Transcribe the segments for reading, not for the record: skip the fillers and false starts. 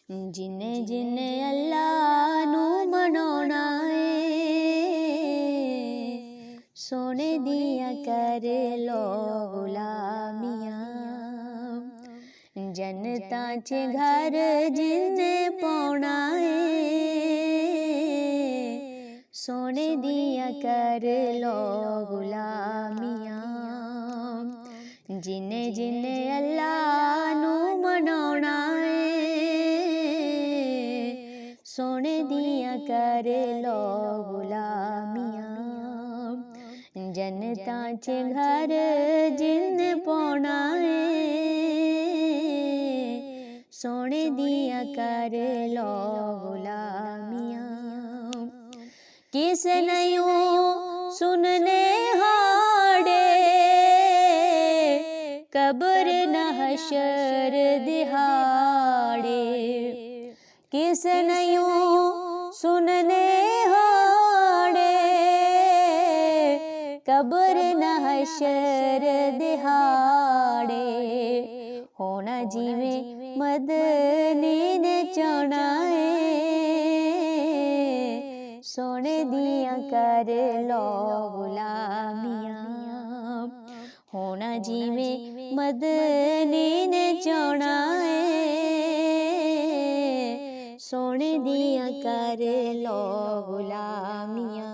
जिन्ने जिन्ने अल्लाह नू मनाना है, सोने दिया कर लो गुलामियां। जनता च घर जिन्ने पाना है, सोने दिया कर लो गुलामियां। जिन्ने जिन्ने अल्लाह नू मनाना है, सोने दिया कर लो गुलामियां। जनता च घर जिन्ने पाना है, सोने दिया कर लो गुलामियां। किस नयूं सुनने हाड़े, कब्र न हशर दिहाड़े। किस नयूं सुनने हाड़े, कब्र न हशर दिहाड़े। होना जिवें मदनी ने चाहना है, सोने दिया कर लो गुलामियां। होना जिवें मदनी ने चाहना है, सोने दिया कर लो गुलामियां।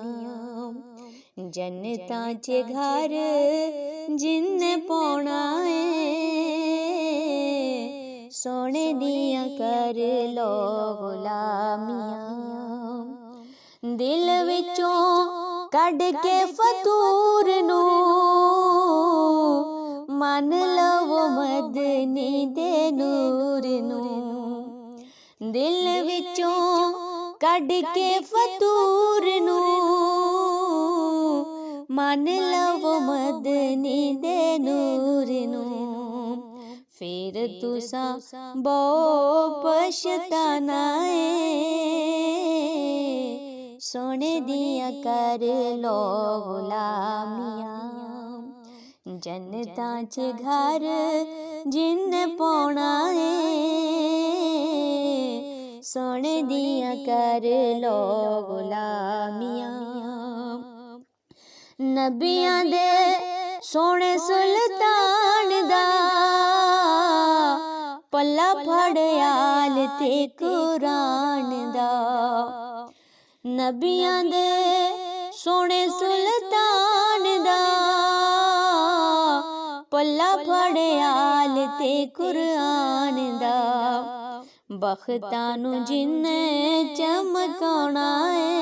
जनता च घर जिन्ने पाना है, सोने दिया कर लो गुलामियां। दिल विचों कढ़ के फतूर नू, मन लवो मदनी दे नूर नू। दिल विचों कढ़ के फतूर नू, मन लवो मदनी दे नूर नू। फिर तुसा बहुत पछताना है, सोने दिया कर लो गुलामियां। जनता च घर जिन्ने पाना है, सोने दिया कर लो गुलामियां। नबियां दे सोने सुल्तान दा, पल्ला फड़याल ते कुरान दा। नबियां दे सोने सुल्तान दा, पल्ला फड़याल ते कुरान दा। बख्तां नू जिन्ने चमकाना है,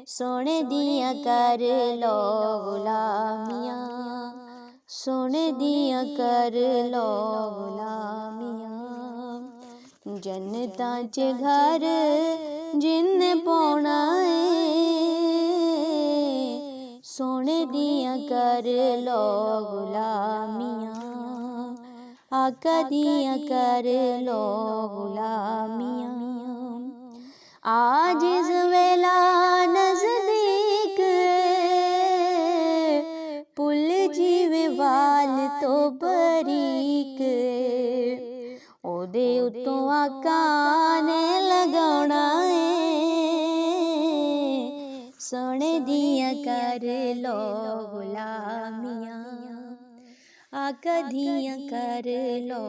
सोने दिया कर लो गुलामियां। सोने दिया कर लो गुलामियां। जनता च घर जिन्ने पाना है, सोने दिया कर लो गुलामियां। आका दिया कर लो गुलामियां। आज इस वेला नजदीक, पुल जीवे वाल तो बरीक। ओदे उत्तों आका ने लगाना है, सोने दिया कर लो गुलामियां। आका दिया कर लो